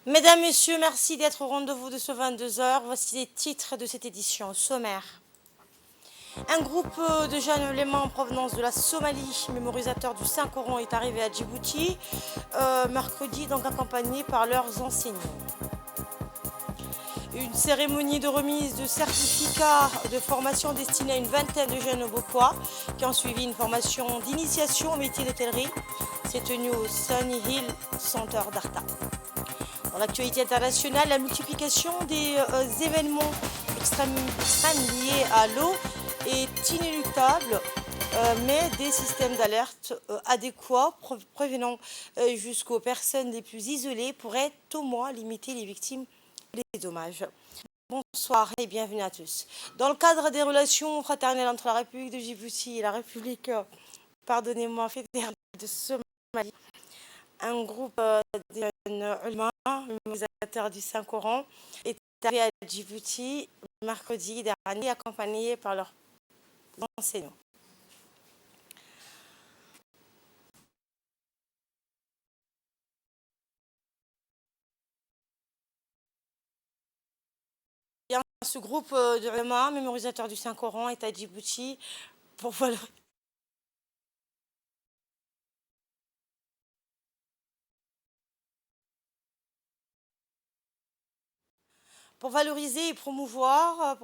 Mesdames, Messieurs, merci d'être au rendez-vous de ce 22 heures. Voici les titres de cette édition. Au sommaire. Un groupe de jeunes ulémas en provenance de la Somalie, mémorisateurs du Saint-Coran, est arrivé à Djibouti mercredi, donc accompagné par leurs enseignants. Une cérémonie de remise de certificats de formation destinée à une vingtaine de jeunes Beaupois qui ont suivi une formation d'initiation au métier d'hôtellerie s'est tenue au Sunny Hill Center d'Arta. Dans l'actualité internationale, la multiplication des événements extrêmes liés à l'eau est inéluctable, mais des systèmes d'alerte adéquats prévenant jusqu'aux personnes les plus isolées pourraient au moins limiter les victimes et les dommages. Bonsoir et bienvenue à tous. Dans le cadre des relations fraternelles entre la République de Djibouti et la République, fédérale de Somalie, un groupe de jeunes ulémas, mémorisateurs du Saint-Coran, est arrivé à Djibouti mercredi dernier, accompagné par leurs enseignants. Ce groupe de ulémas, mémorisateurs du Saint-Coran, est à Djibouti pour valoriser et promouvoir,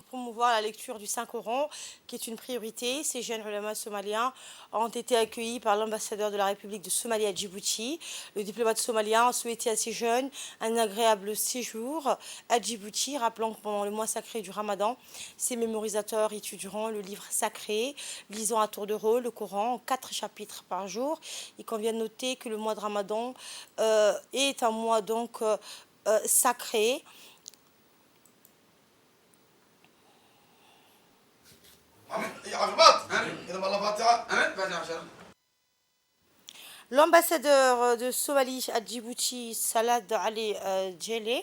promouvoir la lecture du Saint-Coran, qui est une priorité. Ces jeunes ulémas somaliens ont été accueillis par l'ambassadeur de la République de Somalie à Djibouti. Le diplomate somalien a souhaité à ces jeunes un agréable séjour à Djibouti, rappelant que pendant le mois sacré du Ramadan, ces mémorisateurs étudieront le livre sacré, lisant à tour de rôle le Coran en 4 chapitres par jour. Il convient de noter que le mois de Ramadan est un mois donc sacré. L'ambassadeur de Somalie à Djibouti, Salad Ali Djele,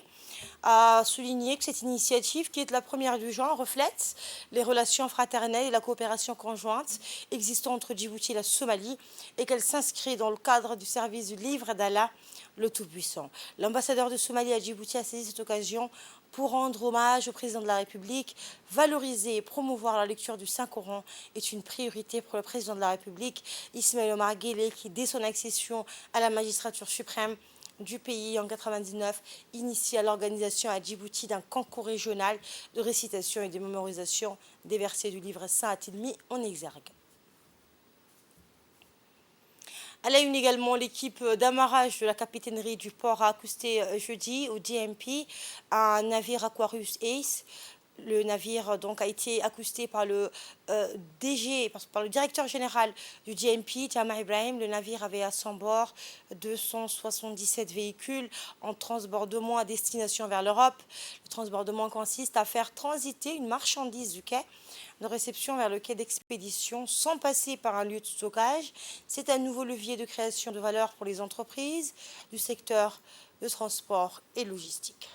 a souligné que cette initiative, qui est la première du genre, reflète les relations fraternelles et la coopération conjointe existant entre Djibouti et la Somalie et qu'elle s'inscrit dans le cadre du service du livre d'Allah, le Tout-Puissant. L'ambassadeur de Somalie à Djibouti a saisi cette occasion pour rendre hommage au président de la République. Valoriser et promouvoir la lecture du Saint-Coran est une priorité pour le président de la République, Ismaël Omar Guelleh, qui, dès son accession à la magistrature suprême du pays en 1999, initia l'organisation à Djibouti d'un concours régional de récitation et de mémorisation des versets du livre saint a-t-il mis en exergue. À la une également, l'équipe d'amarrage de la capitainerie du port a accosté jeudi au DMP un navire Aquarius Ace. Le navire donc a été accosté par le par le directeur général du DMP, Jamar Ibrahim. Le navire avait à son bord 277 véhicules en transbordement à destination vers l'Europe. Le transbordement consiste à faire transiter une marchandise du quai de réception vers le quai d'expédition sans passer par un lieu de stockage. C'est un nouveau levier de création de valeur pour les entreprises du secteur de transport et logistique.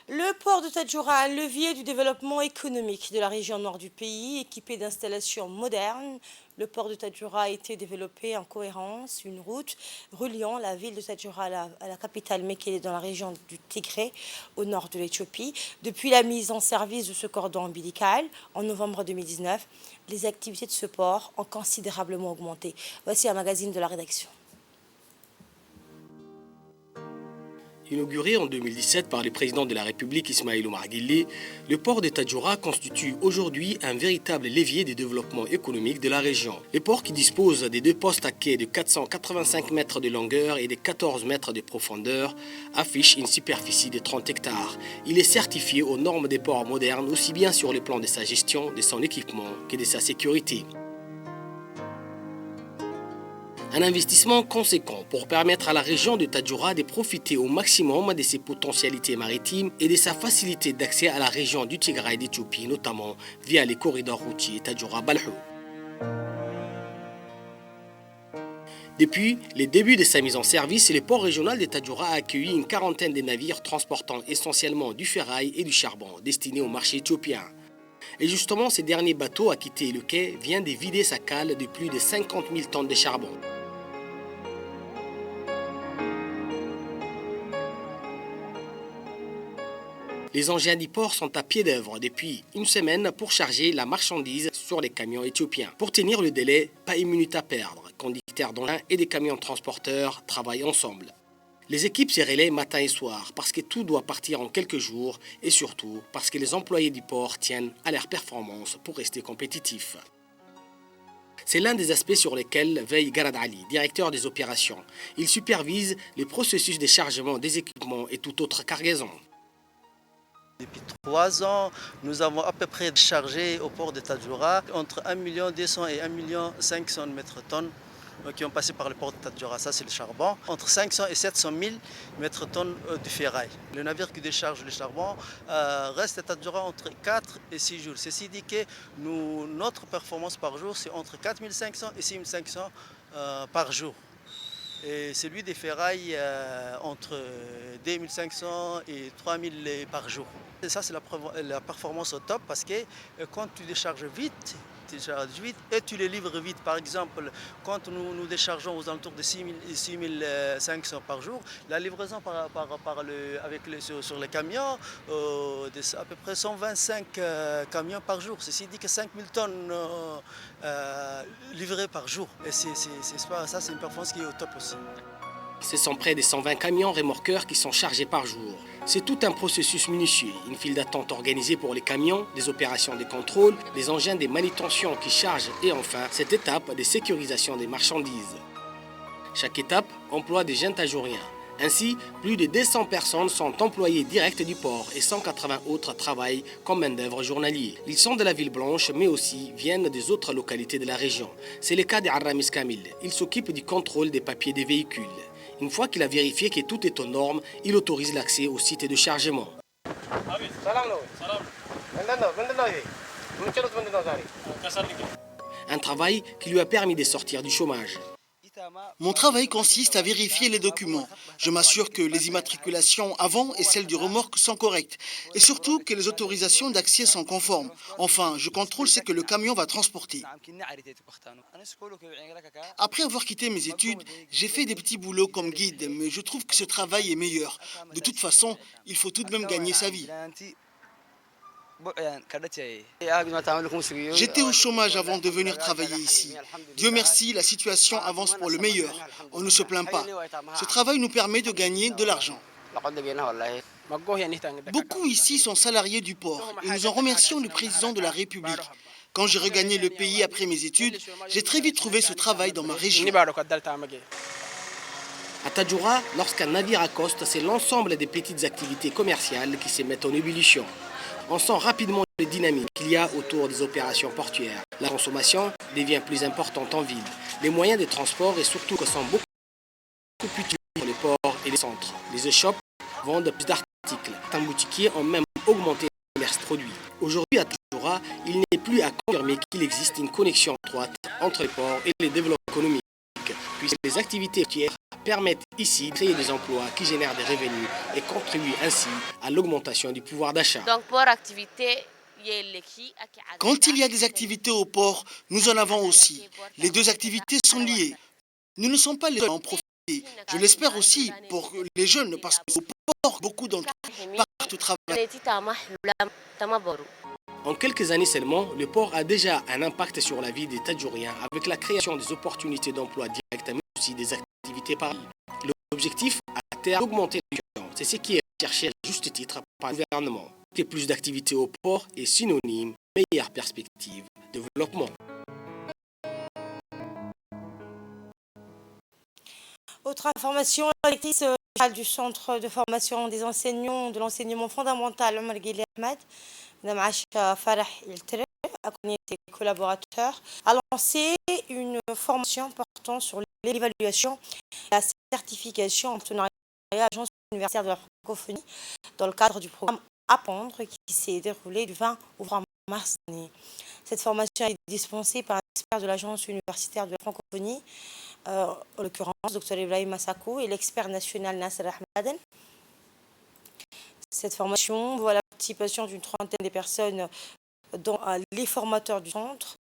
Le port de Tadjoura, un levier du développement économique de la région nord du pays, équipé d'installations modernes. Le port de Tadjoura a été développé en cohérence, une route reliant la ville de Tadjoura à la capitale Mekelle dans la région du Tigré, au nord de l'Éthiopie. Depuis la mise en service de ce cordon ombilical en novembre 2019, les activités de ce port ont considérablement augmenté. Voici un magazine de la rédaction. Inauguré en 2017 par le président de la République Ismaël Omar Guelleh, le port de Tadjoura constitue aujourd'hui un véritable levier de développement économique de la région. Le port, qui dispose des 2 postes à quai de 485 mètres de longueur et de 14 mètres de profondeur, affiche une superficie de 30 hectares. Il est certifié aux normes des ports modernes, aussi bien sur le plan de sa gestion, de son équipement que de sa sécurité. Un investissement conséquent pour permettre à la région de Tadjoura de profiter au maximum de ses potentialités maritimes et de sa facilité d'accès à la région du Tigray et d'Éthiopie, notamment via les corridors routiers Tadjoura-Balhou. Depuis les débuts de sa mise en service, le port régional de Tadjoura a accueilli une quarantaine de navires transportant essentiellement du ferraille et du charbon destinés au marché éthiopien. Et justement, ces derniers bateaux à quitter le quai viennent de vider sa cale de plus de 50 000 tonnes de charbon. Les engins du port sont à pied d'œuvre depuis une semaine pour charger la marchandise sur les camions éthiopiens. Pour tenir le délai, pas une minute à perdre. Conducteurs d'engins et des camions transporteurs travaillent ensemble. Les équipes se relaient matin et soir parce que tout doit partir en quelques jours et surtout parce que les employés du port tiennent à leur performance pour rester compétitifs. C'est l'un des aspects sur lesquels veille Garad Ali, directeur des opérations. Il supervise les processus de chargement des équipements et toute autre cargaison. Depuis 3 ans, nous avons à peu près chargé au port de Tadjoura entre 1 200 000 et 1 500 000 tonnes qui ont passé par le port de Tadjoura. Ça, c'est le charbon. Entre 500 et 700 000 tonnes de ferraille. Le navire qui décharge le charbon reste à Tadjoura entre 4 et 6 jours. Ceci dit que notre performance par jour, c'est entre 4 500 et 6 500 par jour. Et celui des ferrailles entre 2500 et 3000 par jour. Et ça, c'est la performance au top parce que quand tu décharges vite, et tu les livres vite. Par exemple, quand nous déchargeons aux alentours de 6500 par jour, la livraison sur les camions, à peu près 125 camions par jour. Ceci dit que 5000 tonnes livrées par jour. Et ça, c'est une performance qui est au top aussi. Ce sont près de 120 camions remorqueurs qui sont chargés par jour. C'est tout un processus minutieux, une file d'attente organisée pour les camions, des opérations de contrôle, des engins de manutention qui chargent et enfin cette étape de sécurisation des marchandises. Chaque étape emploie des jeunes tajouriens. Ainsi, plus de 200 personnes sont employées directes du port et 180 autres travaillent comme main-d'œuvre journalier. Ils sont de la ville blanche mais aussi viennent des autres localités de la région. C'est le cas d'Aramis Kamil. Il s'occupe du contrôle des papiers des véhicules. Une fois qu'il a vérifié que tout est aux normes, il autorise l'accès au site de chargement. Un travail qui lui a permis de sortir du chômage. Mon travail consiste à vérifier les documents. Je m'assure que les immatriculations avant et celles du remorque sont correctes. Et surtout que les autorisations d'accès sont conformes. Enfin, je contrôle ce que le camion va transporter. Après avoir quitté mes études, j'ai fait des petits boulots comme guide, mais je trouve que ce travail est meilleur. De toute façon, il faut tout de même gagner sa vie. J'étais au chômage avant de venir travailler ici. Dieu merci, la situation avance pour le meilleur. On ne se plaint pas. Ce travail nous permet de gagner de l'argent. Beaucoup ici sont salariés du port et nous en remercions le président de la République. Quand j'ai regagné le pays après mes études, j'ai très vite trouvé ce travail dans ma région. À Tadjoura, lorsqu'un navire accoste, c'est l'ensemble des petites activités commerciales qui se mettent en ébullition. On sent rapidement le dynamique qu'il y a autour des opérations portuaires. La consommation devient plus importante en ville. Les moyens de transport et surtout sont beaucoup plus utilisés pour les ports et les centres. Les shops vendent plus d'articles. Certains boutiquiers ont même augmenté leurs produits. Aujourd'hui à Tadjoura, il n'est plus à confirmer qu'il existe une connexion étroite entre les ports et les développements économiques, puisque les activités portuaires permettent ici de créer des emplois qui génèrent des revenus et contribuent ainsi à l'augmentation du pouvoir d'achat. Quand il y a des activités au port, nous en avons aussi. Les deux activités sont liées. Nous ne sommes pas les seuls à en profiter. Je l'espère aussi pour les jeunes, parce qu'au port, beaucoup d'entre eux partent au travail. En quelques années seulement, le port a déjà un impact sur la vie des Tadjouriens avec la création des opportunités d'emploi directes, mais aussi des activités par l'objectif à terme d'augmenter l'efficience. C'est ce qui est recherché à juste titre par le gouvernement. Et plus d'activités au port est synonyme de meilleures perspectives de développement. Autre information, la directrice du centre de formation des enseignants de l'enseignement fondamental, Omar Guili Ahmed, Mme Acha Farah Iltre, accompagnée de ses collaborateurs, a lancé une formation portant sur l'évaluation et la certification en partenariat avec l'Agence universitaire de la francophonie dans le cadre du programme Apprendre qui s'est déroulé du 20 au 23 mars dernier. Cette formation est dispensée par un expert de l'Agence universitaire de la francophonie, en l'occurrence Dr Ibrahim Massakou et l'expert national Nasser Ahmaden. Cette formation voit la participation d'une trentaine de personnes dont les formateurs du centre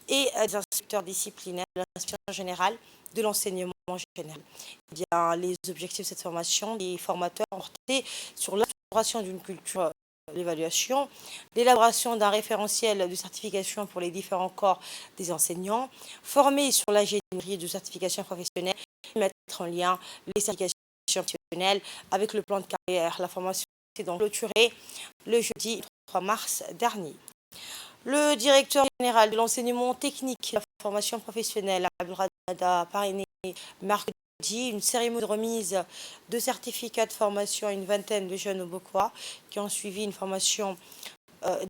et les inspecteurs disciplinaires de l'inspection générale de l'enseignement général. Eh bien, les objectifs de cette formation, les formateurs ont porté sur l'instauration d'une culture l'évaluation, l'élaboration d'un référentiel de certification pour les différents corps des enseignants, former sur l'ingénierie de certification professionnelle et mettre en lien les certifications professionnelles avec le plan de carrière. La formation s'est donc clôturée le jeudi 3 mars dernier. Le directeur général de l'enseignement technique et de la formation professionnelle, Abdelrahman, a parrainé mercredi une cérémonie de remise de certificats de formation à une vingtaine de jeunes au Bokoa qui ont suivi une formation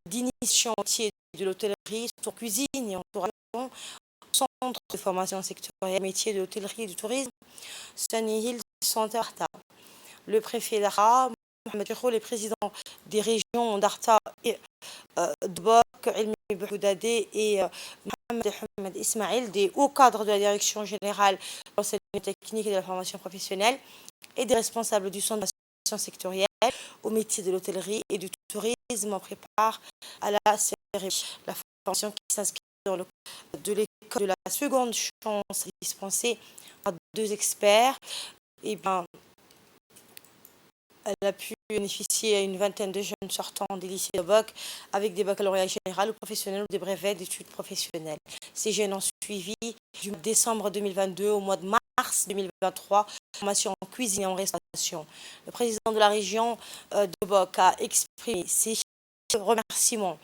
d'initiation au métier de l'hôtellerie, sur cuisine et en restauration, centre de formation sectorielle, métier de l'hôtellerie et du tourisme, Sunny Hill Center. Le préfet d'Arta, Mohamed Chirou, les présidents des régions d'Arta et Dbok, Elmi Bouhoudadé et Mohamed Ismail, des hauts cadres de la direction générale de l'enseignement technique et de la formation professionnelle et des responsables du centre de formation sectorielle au métier de l'hôtellerie et du tourisme en prépare à la cérémonie. La formation qui s'inscrit dans le cadre de l'école de la seconde chance dispensée par 2 experts, et bien, elle a pu bénéficier à une vingtaine de jeunes sortant des lycées de Boc avec des baccalauréats généraux ou professionnels ou des brevets d'études professionnelles. Ces jeunes ont suivi du mois de décembre 2022 au mois de mars 2023 formation en cuisine et en restauration. Le président de la région de Boc a exprimé ses remerciements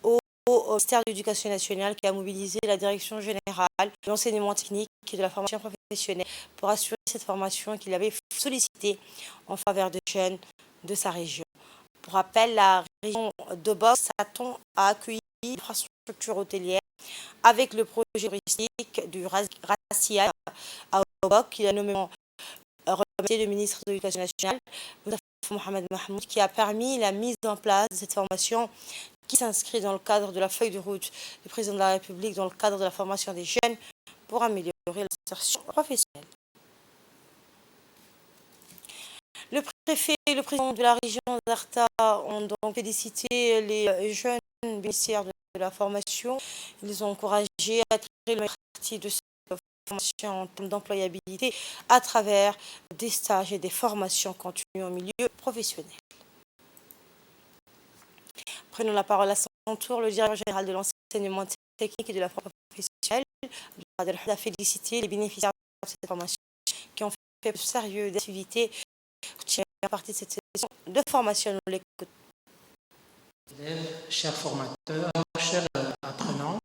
au ministère de l'Éducation nationale qui a mobilisé la direction générale de l'enseignement technique et de la formation professionnelle pour assurer cette formation qu'il avait sollicitée en faveur des jeunes de sa région. Pour rappel, la région de Boc s'attend à accueillir l'infrastructure hôtelière avec le projet touristique du Rassia à Boc, qu'il a nommément remercié le ministre de l'Éducation nationale, Mohamed Mahmoud, qui a permis la mise en place de cette formation qui s'inscrit dans le cadre de la feuille de route du président de la République dans le cadre de la formation des jeunes pour améliorer l'insertion professionnelle. Le préfet et le président de la région d'Arta ont donc félicité les jeunes bénéficiaires de la formation. Ils les ont encouragés à tirer le parti de cette formation en termes d'employabilité à travers des stages et des formations continues en milieu professionnel. Prenons la parole à son tour, le directeur général de l'enseignement technique et de la formation professionnelle a félicité les bénéficiaires de cette formation qui ont fait de sérieux d'activités à partir de cette session de formation. Nous l'écoutons. Chers formateurs, chers apprenants,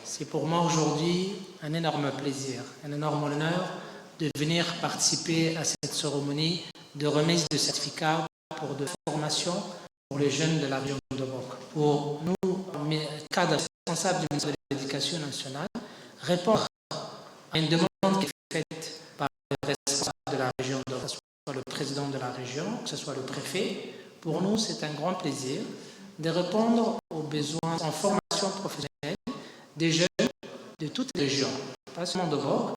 c'est pour moi aujourd'hui un énorme plaisir, un énorme honneur de venir participer à cette cérémonie de remise de certificats pour de formation pour les jeunes de la région de Boc. Pour nous, cadres responsables du ministère de l'Éducation nationale, répondre à une demande qui est faite par les responsables de la région de Boc, que ce soit le président de la région, que ce soit le préfet. Pour nous, c'est un grand plaisir de répondre aux besoins en formation professionnelle des jeunes de toutes les régions, pas seulement de Boc,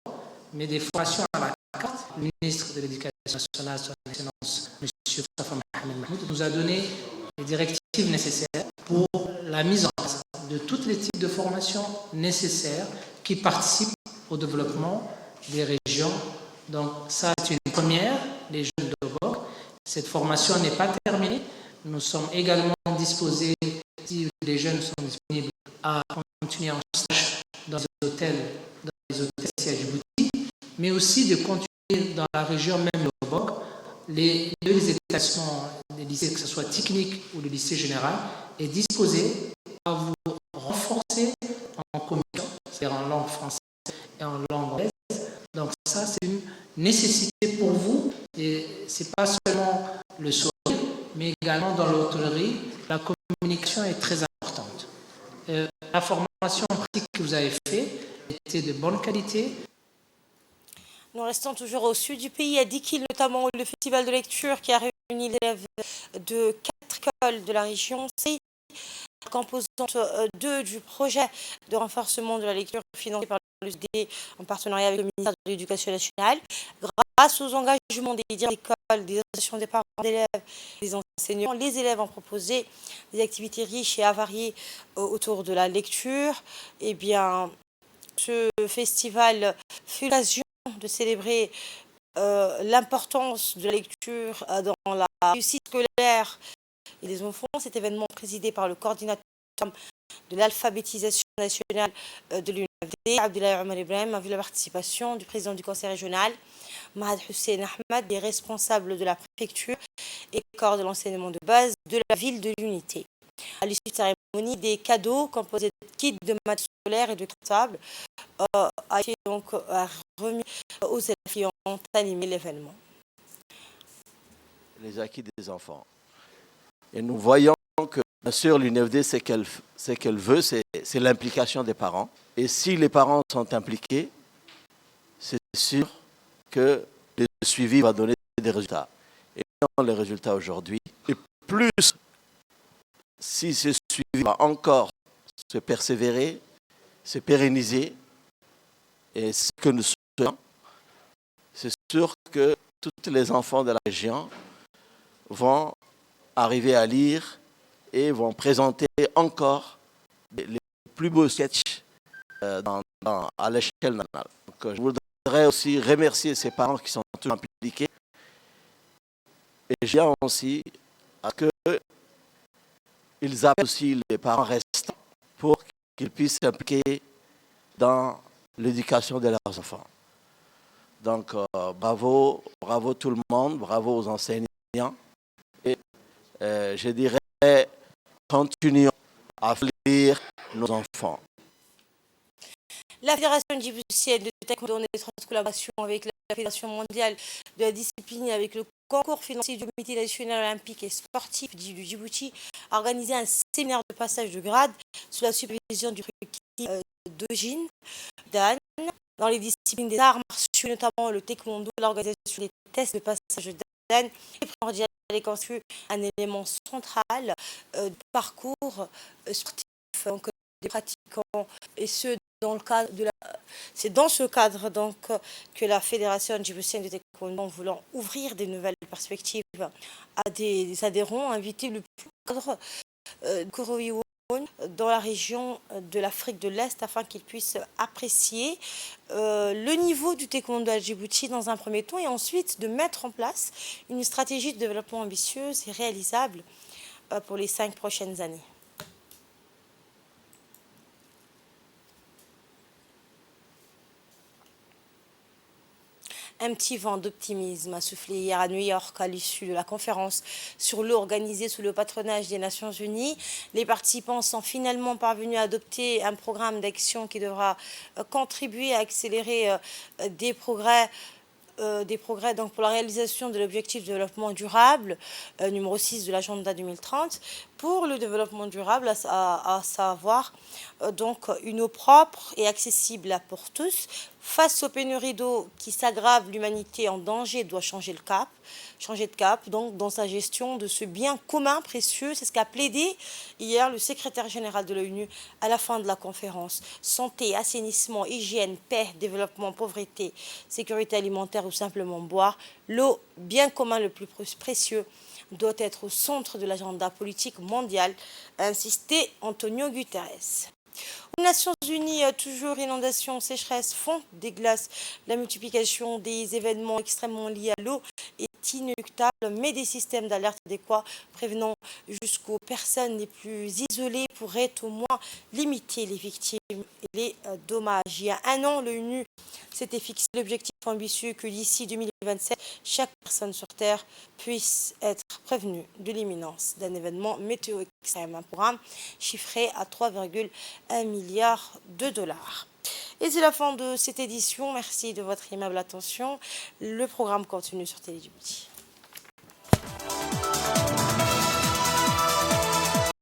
mais des formations à la carte. Le ministre de l'Éducation nationale, son Excellence, M. Moustapha Mohamed Mahmoud, nous a donné les directives nécessaires pour la mise en place de tous les types de formations nécessaires qui participent au développement des régions. Donc ça, c'est une première, les jeunes de Boc. Cette formation n'est pas terminée. Nous sommes également disposés, si les jeunes sont disponibles, à continuer en stage dans les hôtels sièges boutiques, mais aussi de continuer dans la région même de Boc, les établissements des lycées, que ce soit technique ou le lycée général, est disposé à vous renforcer en communication, c'est-à-dire en langue française et en langue anglaise. Donc ça, c'est une nécessité pour vous, et ce n'est pas seulement le sourire, mais également dans l'hôtellerie, la communication est très importante. La formation pratique que vous avez faite était de bonne qualité. Nous restons toujours au sud du pays, à Dikil, notamment le festival de lecture qui a réuni les élèves de 4 écoles de la région. C'est la composante 2 du projet de renforcement de la lecture financé par l'USD en partenariat avec le ministère de l'Éducation nationale. Grâce Grâce aux engagements des directeurs d'école, des associations des parents d'élèves, des enseignants, les élèves ont proposé des activités riches et avariées autour de la lecture. Eh bien, ce festival fut l'occasion de célébrer l'importance de la lecture dans la réussite scolaire et des enfants. Cet événement présidé par le coordinateur de l'alphabétisation nationale de l'UNFD, Abdoulaye Omar Ibrahim, a vu la participation du président du conseil régional, Mahad Hussein Ahmad, des responsables de la préfecture et corps de l'enseignement de base de la ville de l'unité. À l'issue de la cérémonie, des cadeaux composés de kits de maths scolaires et de cartables a été donc remis aux élèves qui ont animé l'événement. Les acquis des enfants. Et nous voyons que, bien sûr, l'UNFD, ce qu'elle veut, c'est l'implication des parents. Et si les parents sont impliqués, c'est sûr que le suivi va donner des résultats. Et dans les résultats aujourd'hui, et plus si ce suivi va encore se persévérer, se pérenniser, et ce que nous souhaitons, c'est sûr que tous les enfants de la région vont arriver à lire et vont présenter encore les plus beaux sketchs à l'échelle nationale. Donc, je voudrais aussi remercier ces parents qui sont tous impliqués. Et je viens aussi à ce qu'ils appellent aussi les parents restants pour qu'ils puissent s'impliquer dans l'éducation de leurs enfants. Donc, bravo tout le monde, bravo aux enseignants. Et je dirais, continuons à lire nos enfants. La Fédération djiboutienne de taekwondo en étroite collaboration avec la Fédération mondiale de la discipline et avec le concours financier du Comité national olympique et sportif du Djibouti a organisé un séminaire de passage de grade sous la supervision du président Dojin Dan dans les disciplines des arts martiaux, notamment le taekwondo. L'organisation des tests de passage de Dan est primordiale et constitue un élément central du parcours sportif des pratiquants, et ce dans le cadre de c'est dans ce cadre donc que la Fédération djiboutienne de taekwondo, voulant ouvrir des nouvelles perspectives à des adhérents, a invité le plus cadre Koroiwon dans la région de l'Afrique de l'Est afin qu'ils puissent apprécier le niveau du taekwondo à Djibouti dans un premier temps et ensuite de mettre en place une stratégie de développement ambitieuse et réalisable pour les 5 prochaines années. Un petit vent d'optimisme a soufflé hier à New York à l'issue de la conférence sur l'eau organisée sous le patronage des Nations Unies. Les participants sont finalement parvenus à adopter un programme d'action qui devra contribuer à accélérer des progrès donc pour la réalisation de l'objectif de développement durable, numéro 6 de l'agenda 2030, pour le développement durable, à savoir donc une eau propre et accessible pour tous. Face aux pénuries d'eau qui s'aggravent, l'humanité en danger doit changer de cap donc dans sa gestion de ce bien commun précieux. C'est ce qu'a plaidé hier le secrétaire général de l'ONU à la fin de la conférence. Santé, assainissement, hygiène, paix, développement, pauvreté, sécurité alimentaire ou simplement boire. L'eau, bien commun le plus précieux, doit être au centre de l'agenda politique mondial, a insisté Antonio Guterres. Aux Nations Unies, toujours inondations, sécheresse, fonte des glaces, la multiplication des événements extrêmement liés à l'eau est inéluctable, mais des systèmes d'alerte adéquats prévenant jusqu'aux personnes les plus isolées pourraient au moins limiter les victimes et les dommages. Il y a un an, l'ONU s'était fixé l'objectif ambitieux que d'ici 2027, chaque personne sur Terre puisse être prévenue de l'imminence d'un événement météo extrême. Un programme chiffré à 3,1 milliards de dollars. Et c'est la fin de cette édition. Merci de votre aimable attention. Le programme continue sur Télé Djibouti.